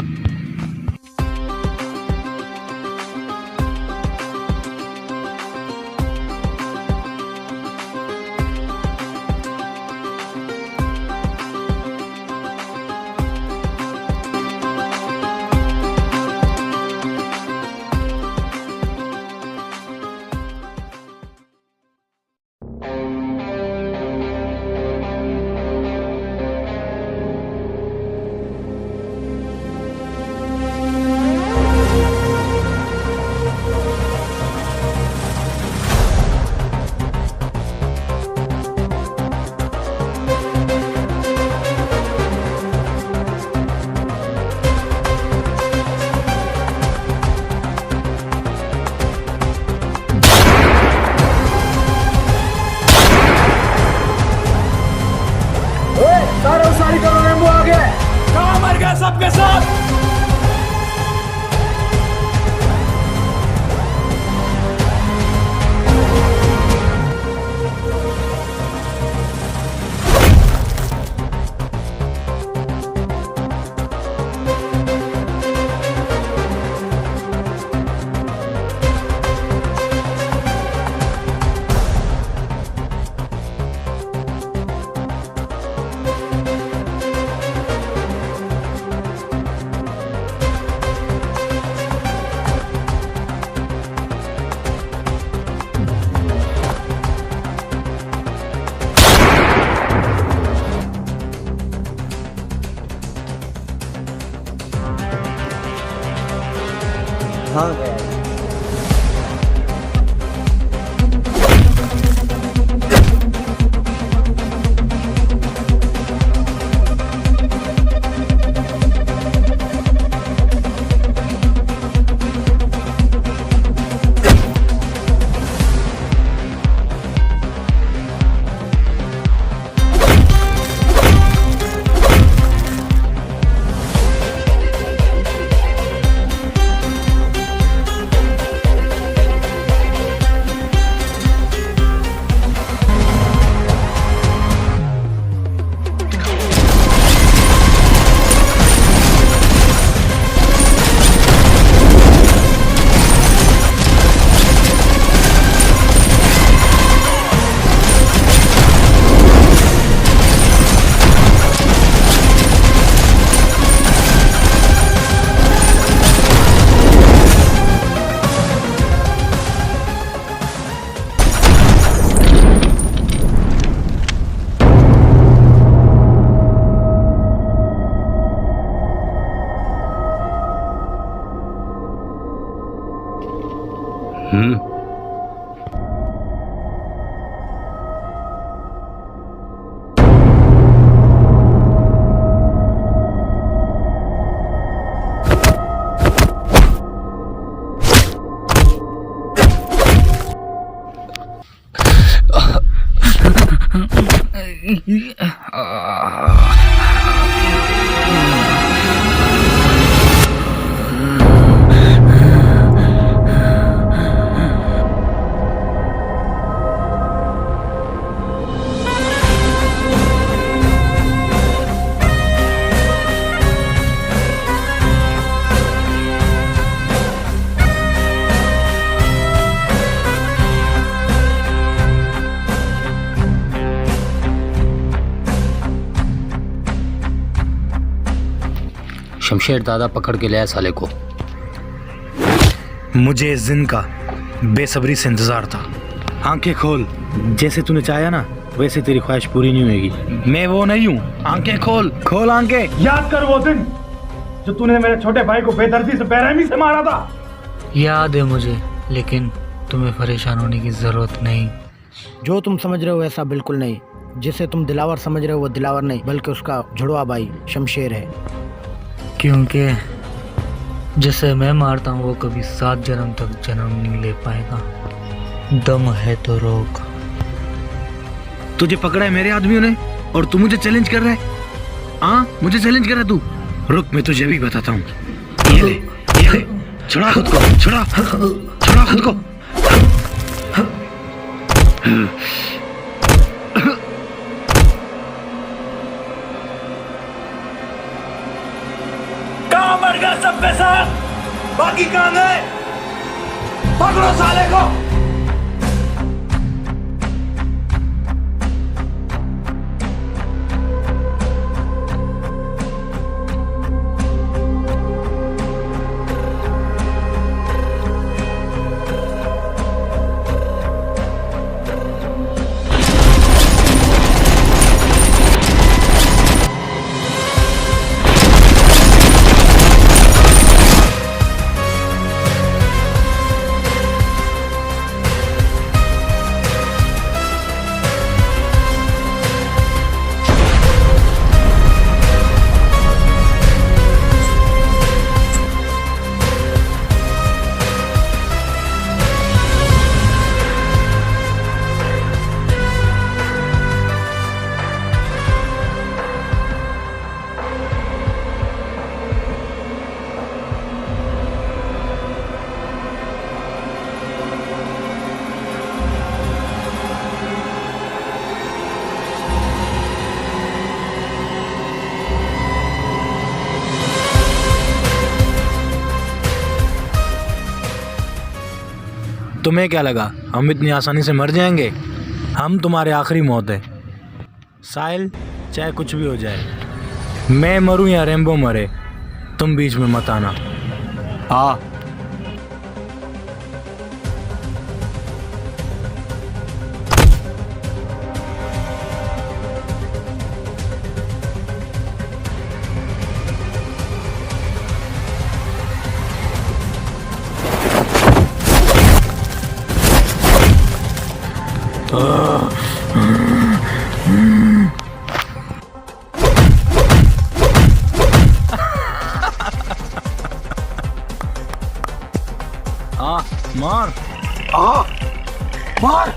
सबके साथ हाँ गया। शमशेर दादा पकड़ के लाया साले को। मुझे इस दिन का बेसब्री से इंतजार था। आंखें खोल, जैसे तूने चाहा ना वैसे तेरी ख्वाहिश पूरी नहीं होगी। मैं वो नहीं हूँ। आंखें खोल, खोल आंखें। याद कर वो दिन जो तूने मेरे छोटे भाई को बेदर्दी से बेरहमी से मारा था। याद है मुझे, लेकिन तुम्हें परेशान होने की ज़रूरत नहीं। जो तुम समझ रहे हो वैसा बिल्कुल नहीं। जिसे तुम दिलावर समझ रहे हो वो दिलावर नहीं बल्कि उसका जुड़वा भाई शमशेर है। क्योंकि जिसे मैं मारता हूँ वो कभी 7 जन्म तक जन्म नहीं ले पाएगा। दम है तो रोक। तुझे पकड़ा है मेरे आदमियों ने और तू मुझे चैलेंज कर रहा है। हाँ, मुझे चैलेंज कर रहा है तू। रुक, मैं तुझे भी बताता हूँ। ये ले, छुड़ा खुद को, छुड़ा खुद को। कहाँ मर गया सब पे साथ? बाकी कहाँ गए? पकड़ो साले को। तुम्हें क्या लगा हम इतनी आसानी से मर जाएंगे? हम तुम्हारे आखिरी मौत है साहिल। चाहे कुछ भी हो जाए, मैं मरूं या रेम्बो मरे, तुम बीच में मत आना। हाँ, मार मार।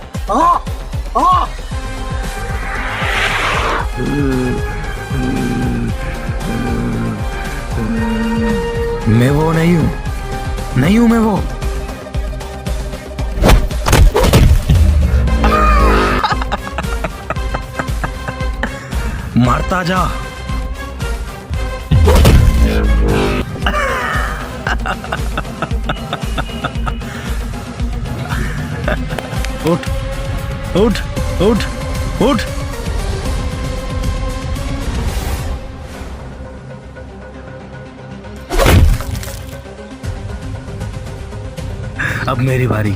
मैं वो नहीं हूँ मैं वो। मारता जा। उठ उठ उठ उठ। अब मेरी बारी।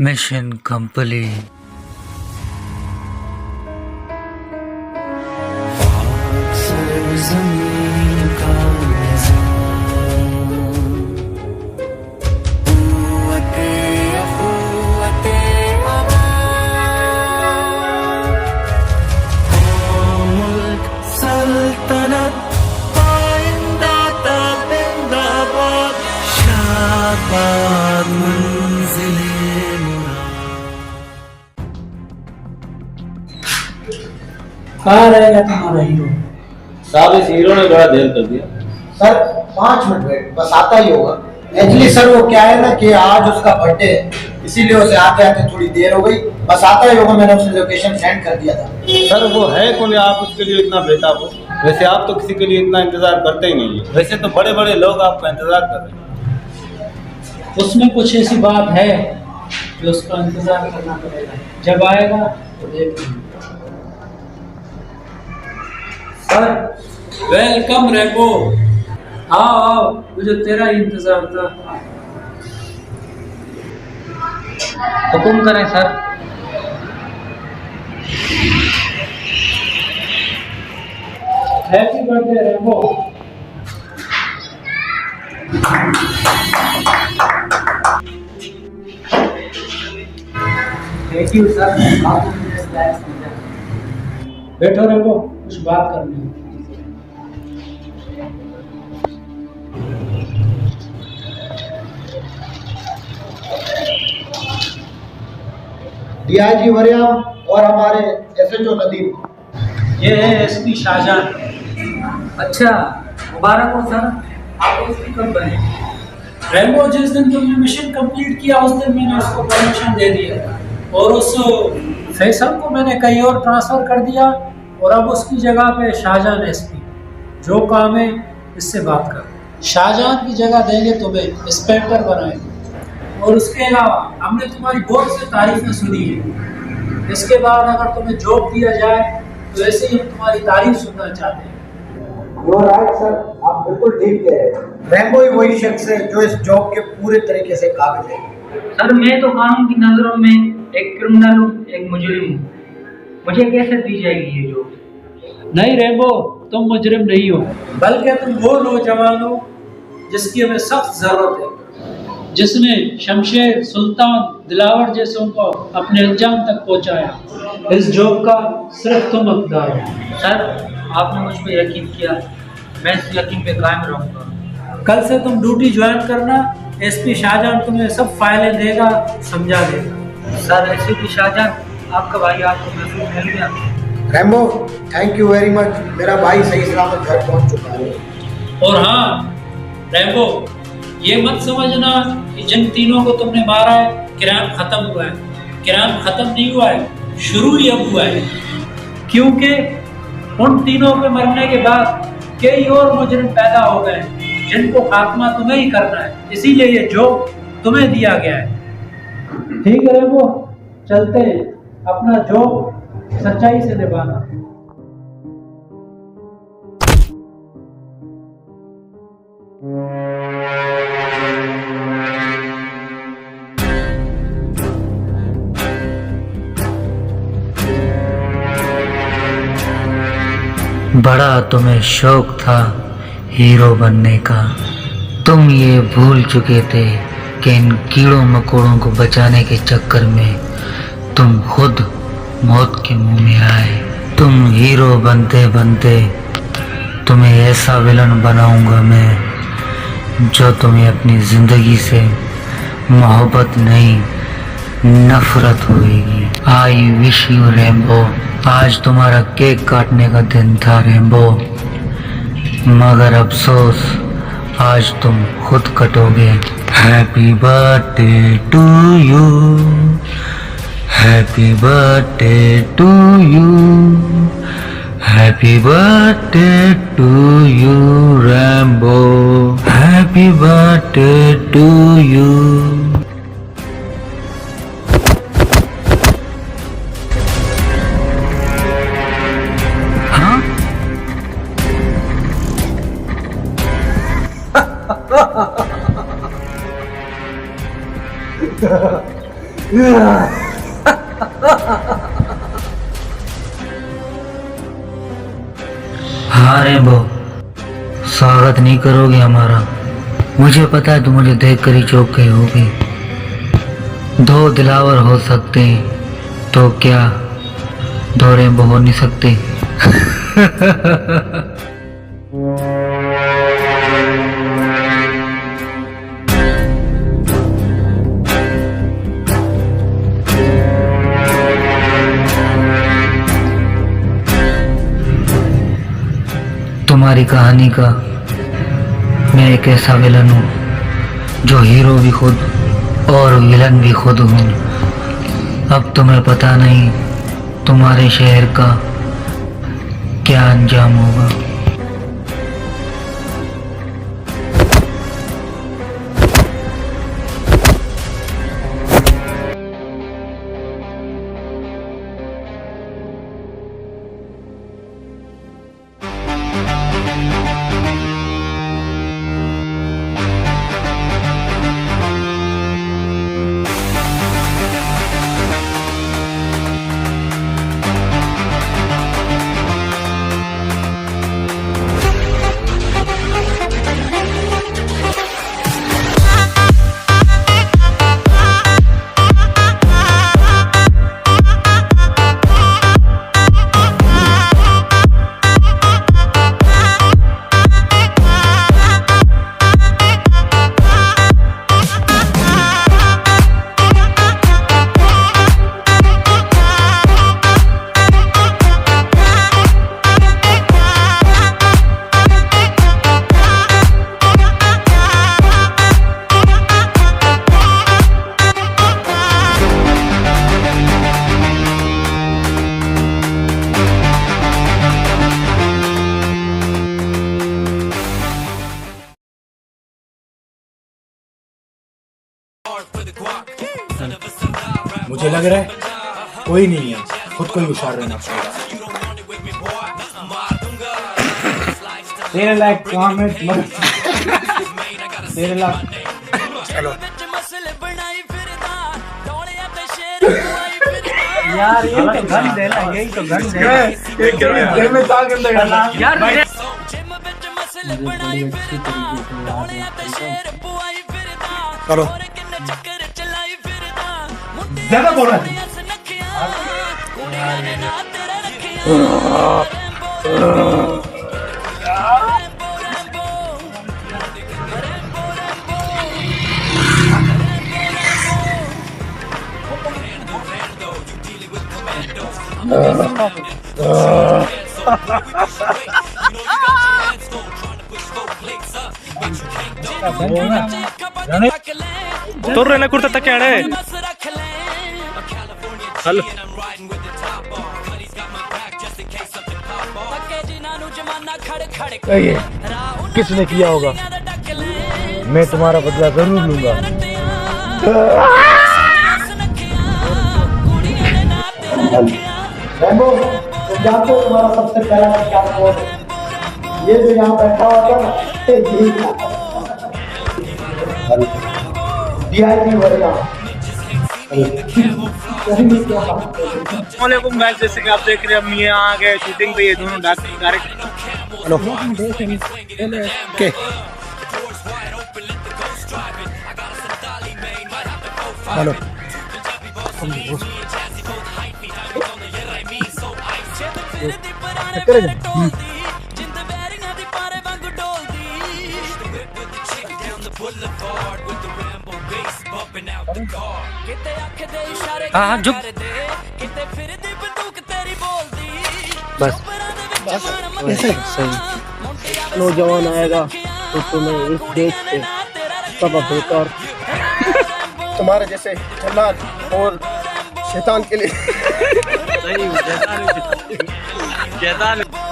Mission complete. कहाँ रहेगा तुम्हारा हीरो? साहब इस हीरो ने बड़ा देर कर दिया। सर 5 मिनट वेट, बस आता ही होगा। एक्चुअली सर वो क्या है ना कि आज उसका बर्थडे है, इसीलिए उसे आते आते थोड़ी देर हो गई, बस आता ही होगा। मैंने उसे लोकेशन सेंड कर दिया था। सर वो है कौन, आप उसके लिए इतना बेताब हो? वैसे आप तो किसी के लिए इतना इंतजार करते ही नहीं है। वैसे तो बड़े बड़े लोग आपका इंतजार कर रहे हैं। उसमें कुछ ऐसी बात है कि उसका इंतजार करना पड़ेगा, जब आएगा तो देखेंगे। सर वेलकम रेबो, आओ आओ, मुझे तेरा ही इंतजार था। हुकुम करें sir. Happy birthday Rambo. Thank you sir. बैठो रेबो, कुछ बात करनी है। डीआईजी मरियम और हमारे एसएचओ नदीम। ये है एसपी शाहजहां। अच्छा, मुबारक हो सर, आप एसपी कब बने? रेबो, जिस दिन तुमने मिशन कंप्लीट किया उस दिन मैंने उसको परमिशन दे दिया और उस फैसल को मैंने कहीं और ट्रांसफर कर दिया और अब उसकी जगह पे शाहजहां एसपी। जो काम है इससे बात कर। शाहजहां की जगह देंगे तुम्हें, इंस्पेक्टर बनाएंगे। और उसके अलावा हमने तुम्हारी बहुत सी तारीफें सुनी है। इसके बाद अगर तुम्हें जॉब दिया जाए तो ऐसे ही हम तुम्हारी तारीफ सुनना चाहते हैं। यू राइट सर, आप बिल्कुल ठीक कह रहे हैं। रैम्बो ही वही शख्स है जो इस जॉब के पूरे तरीके से काबिल है। सर मैं तो कानून की नजरों में एक क्रिमिनल हूँ, एक मुजरिम हूँ। मुझे कैसे दी जाएगी ये जॉब? नहीं रेबो, तुम मुजरिम नहीं हो, बल्कि तुम वो नौजवान हो जिसकी हमें सख्त जरूरत है, जिसने शमशेर, सुल्तान, दिलावर जैसों को अपने अंजाम तक पहुंचाया। इस जॉब का सिर्फ तुम हकदार हो। सर आपने मुझ पर यकीन किया, मैं इस यकीन पे कायम रहूँगा। कल से तुम ड्यूटी ज्वाइन करना। एसपी शाहजहां तुम्हें सब फाइलें देगा, समझा देगा। सर एसपी शाहजहां, आपका भाई आपको महसूस मिल गया? Rambo thank you very much, मेरा भाई सही सलामत घर पहुंच चुका है। और हाँ रैम्बो, ये मत समझना कि जिन तीनों को तुमने मारा है क्राइम खत्म हुआ है। क्राइम खत्म नहीं हुआ है, शुरू ही अब हुआ है। क्योंकि उन तीनों के मरने के बाद कई और मुजरिम पैदा हो गए जिनको खात्मा तुम्हें ही करना है, इसीलिए ये जॉब तुम्हें दिया गया है। ठीक है रैम्बो, चलते हैं, अपना जॉब सच्चाई से निभाना। बड़ा तुम्हें शौक था हीरो बनने का। तुम ये भूल चुके थे कि इन कीड़ों मकोड़ों को बचाने के चक्कर में तुम खुद मौत के मुंह में आए। तुम हीरो बनते बनते तुम्हें ऐसा विलन बनाऊंगा मैं जो तुम्हें अपनी ज़िंदगी से मोहब्बत नहीं नफरत होगी। I wish you Rambo. आज तुम्हारा केक काटने का दिन था रैम्बो, मगर अफसोस आज तुम खुद कटोगे। Happy birthday to you, happy birthday to you, happy birthday to you Rambo, happy birthday to you. हाँ रेम्बो, स्वागत नहीं करोगे हमारा? मुझे पता है तुम मुझे देख कर ही चौंक गई होगी। 2 दिलावर हो सकते हैं तो क्या 2 रेम्बो हो नहीं सकते? तुम्हारी कहानी का मैं एक ऐसा विलन हूँ जो हीरो भी खुद और विलन भी खुद हूँ। अब तुम्हें पता नहीं तुम्हारे शहर का क्या अंजाम होगा। मुझे लग रहा है कोई नहीं है, खुद को ही होशियार रहना पड़ेगा। तेरे लायक काम है तेरे लायक। चलो यार ये तो गन देना, यही तो गन देना। यार करो ज्यादा बोल रहा है। तो रहना कुर्ता तक क्या है? हेलो ये किसने किया होगा? मैं तुम्हारा बदला जरूर लूंगा। रैम्बो, तुम जानते हो तुम्हारा सबसे पहला क्या कौन है? ये जो यहाँ बैठा हुआ था ना, यही था DIP वर्मा। वालेकुम गाइस, जैसे कि आप देख रहे हैं हम यहाँ आ गए शूटिंग पे। ये दोनों डायरेक्ट हेलो के हेलो हाँ झुक बस ऐसे नौजवान आएगा तो तुम्हें इस देश से सब बेकार तुम्हारे जैसे जन्नत और शैतान के लिए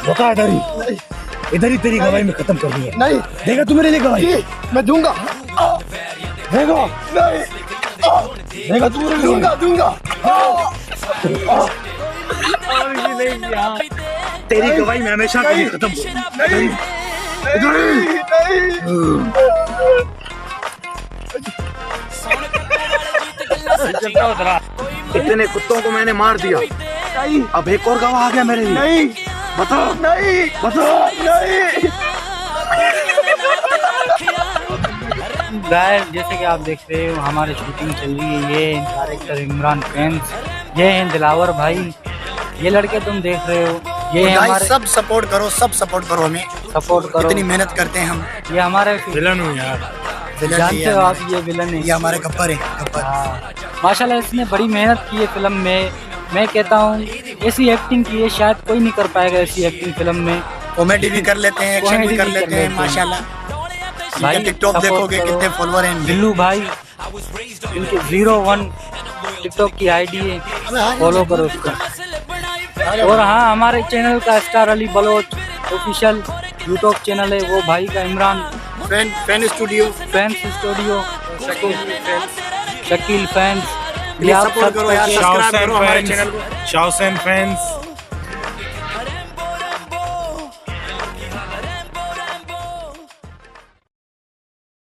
बता इधर ही तेरी गवाही में खत्म करनी है। नहीं देगा तू मेरे लिए गवाही? मैं दूंगा। देगा नहीं देगा तू मेरे लिए? दूंगा। तेरी गवाही में हमेशा के लिए खत्म नहीं इतने कुत्तों को मैंने मार दिया, अब एक और गवाह आ गया मेरे लिए। नहीं बताओ, नहीं बताओ, नहीं। गाइस जैसे कि आप देख रहे हो हमारी शूटिंग चल रही है। ये डायरेक्टर इमरान फैंस, ये हैं दिलावर भाई, ये लड़के तुम देख रहे हो, ये हमारे सब सपोर्ट करो, सब सपोर्ट करो, हमें सपोर्ट करो, इतनी मेहनत करते हैं हम। ये हमारे विलन हूँ यार, जानते हो आप, ये विलन है, ये हमारे गब्बर है, गब्बर। माशाल्लाह इसने बड़ी मेहनत की है फिल्म में। मैं कहता हूँ ऐसी एक्टिंग की है शायद कोई नहीं कर पाएगा ऐसी एक्टिंग फिल्म में। कॉमेडी भी कर लेते हैं, एक्शन भी कर लेते हैं माशाल्लाह। भाई टिकटॉक देखोगे कितने फॉलोअर हैं बिल्लू भाई, इनके 01 टिकटॉक की आईडी है, फॉलो करो उसको। और हाँ, हमारे चैनल का star Ali Baloch official YouTube channel है, वो भाई का Imran fan studio, Shakeel fans, support करो यार, सब्सक्राइब करो हमारे चैनल को। शाहसैन फैंस।